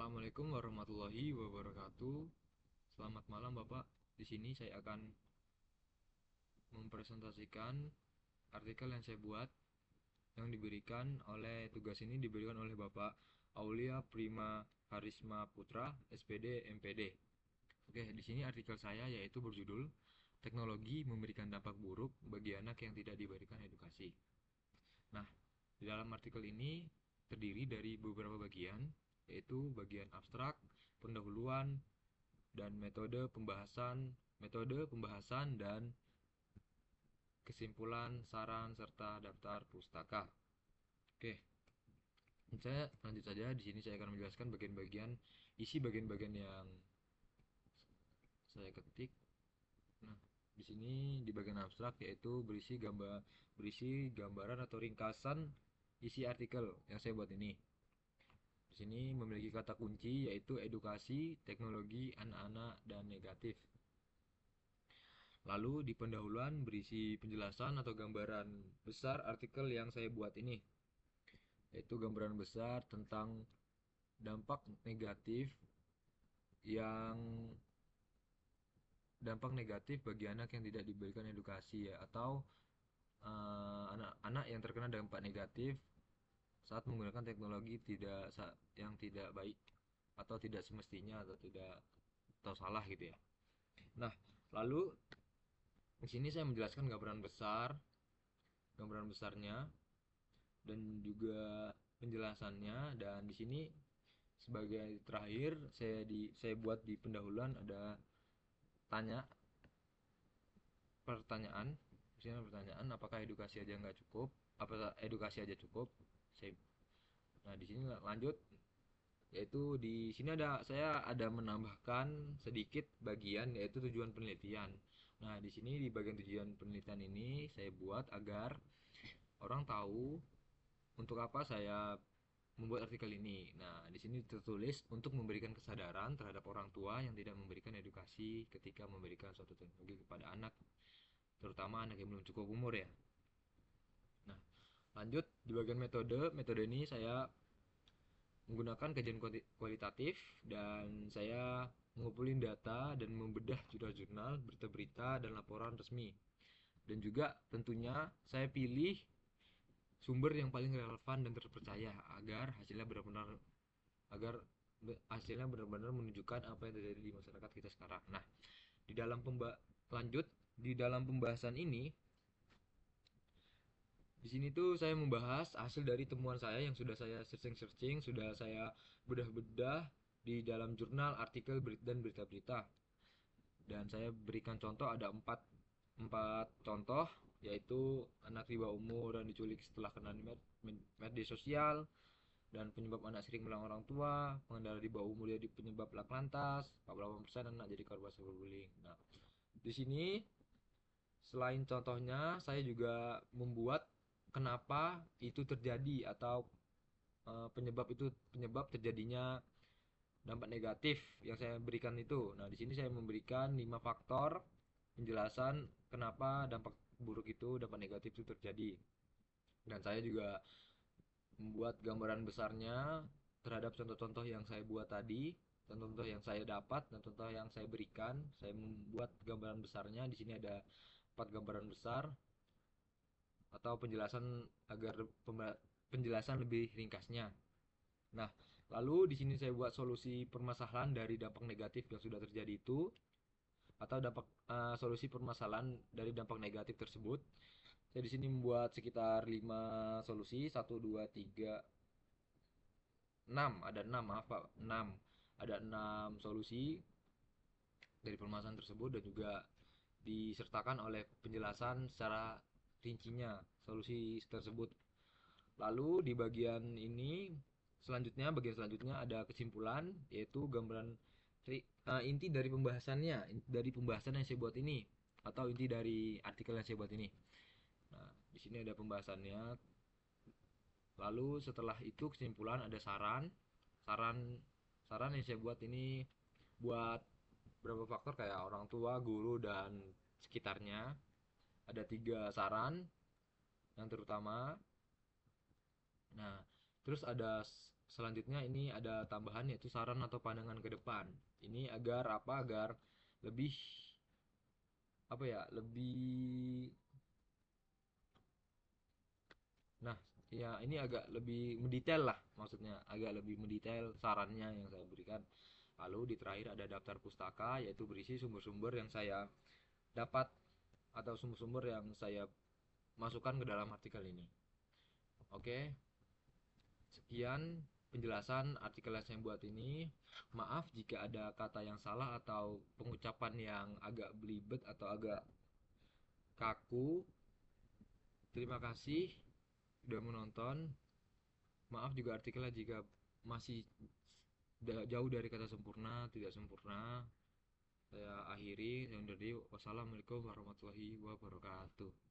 Assalamualaikum warahmatullahi wabarakatuh. Selamat malam Bapak. Di sini saya akan mempresentasikan artikel yang saya buat yang diberikan oleh tugas ini diberikan oleh Bapak Aulia Prima Harisma Putra, SPD MPD. Oke, di sini artikel saya yaitu berjudul Teknologi memberikan dampak buruk bagi anak yang tidak diberikan edukasi. Nah, di dalam artikel ini terdiri dari beberapa bagian, yaitu bagian abstrak, pendahuluan, dan metode pembahasan dan kesimpulan, saran serta daftar pustaka. Oke, saya lanjut saja. Di sini saya akan menjelaskan bagian-bagian isi bagian-bagian yang saya ketik. Nah, di sini di bagian abstrak yaitu berisi gambaran atau ringkasan isi artikel yang saya buat ini. Di sini memiliki kata kunci yaitu edukasi, teknologi, anak-anak, dan negatif. Lalu di pendahuluan berisi penjelasan atau gambaran besar artikel yang saya buat ini, yaitu gambaran besar tentang dampak negatif yang dampak negatif bagi anak yang tidak diberikan edukasi ya, atau anak-anak yang terkena dampak negatif saat menggunakan teknologi yang tidak baik atau tidak semestinya atau salah gitu ya. Nah, lalu di sini saya menjelaskan gambaran besarnya dan juga penjelasannya, dan di sini sebagai terakhir saya buat di pendahuluan ada tanya pertanyaan. Misalnya pertanyaan, apakah edukasi aja nggak cukup, apa edukasi aja cukup. saya nah di sini lanjut, yaitu di sini saya ada menambahkan sedikit bagian yaitu tujuan penelitian. Nah, di sini di bagian tujuan penelitian ini saya buat agar orang tahu untuk apa saya membuat artikel ini. Nah, di sini tertulis untuk memberikan kesadaran terhadap orang tua yang tidak memberikan edukasi ketika memberikan suatu teknologi kepada anak, terutama anak yang belum cukup umur ya. Nah, lanjut di bagian metode. Metode ini saya menggunakan kajian kualitatif, dan saya mengumpulin data dan membedah jurnal-jurnal, berita-berita, dan laporan resmi. Dan juga tentunya saya pilih sumber yang paling relevan dan terpercaya agar hasilnya benar-benar menunjukkan apa yang terjadi di masyarakat kita sekarang. Nah, di dalam lanjut di dalam pembahasan ini, di sini tuh saya membahas hasil dari temuan saya yang sudah saya searching, sudah saya bedah-bedah di dalam jurnal, artikel, dan berita-berita. Dan saya berikan contoh ada empat contoh, yaitu anak di bawah umur dan diculik setelah kena media sosial, dan penyebab anak sering melawan orang tua, pengendara di bawah umur jadi penyebab lak lantas, 48% anak jadi korban cyberbullying. Nah, di sini selain contohnya, saya juga membuat kenapa itu terjadi, atau penyebab terjadinya dampak negatif yang saya berikan itu. Nah, di sini saya memberikan 5 faktor penjelasan kenapa dampak negatif itu terjadi. Dan saya juga membuat gambaran besarnya terhadap contoh-contoh yang saya buat tadi, contoh-contoh yang saya dapat dan contoh yang saya berikan. Saya membuat gambaran besarnya. Di sini ada 4 gambaran besar atau penjelasan lebih ringkasnya. Nah, lalu di sini saya buat solusi permasalahan dari dampak negatif yang sudah terjadi itu, atau solusi permasalahan dari dampak negatif tersebut. Saya di sini membuat sekitar 5 solusi, 1 2 3 6, ada 6, maaf Pak, 6. Ada 6 solusi dari permasalahan tersebut, dan juga disertakan oleh penjelasan secara rincinya solusi tersebut. Lalu di bagian selanjutnya ada kesimpulan, yaitu gambaran inti dari pembahasan yang saya buat ini, atau inti dari artikel yang saya buat ini. Nah, di sini ada pembahasannya. Lalu setelah itu kesimpulan, ada saran saran yang saya buat ini buat beberapa faktor kayak orang tua, guru, dan sekitarnya. Ada 3 saran yang terutama. Nah, Terus ada selanjutnya ini ada tambahan yaitu saran atau pandangan ke depan. Ini agar apa? Agar lebih apa ya? Lebih nah, ya ini agak lebih mendetail lah maksudnya, agak lebih mendetail sarannya yang saya berikan. Lalu di terakhir ada daftar pustaka yaitu berisi sumber-sumber yang saya dapat atau sumber-sumber yang saya masukkan ke dalam artikel ini. Oke, sekian penjelasan artikel yang saya buat ini. Maaf jika ada kata yang salah atau pengucapan yang agak belibet atau agak kaku. Terima kasih sudah menonton. Maaf juga artikelnya jika masih jauh dari kata sempurna, tidak sempurna. Saya akhiri, saya undur diri. Wassalamualaikum warahmatullahi wabarakatuh.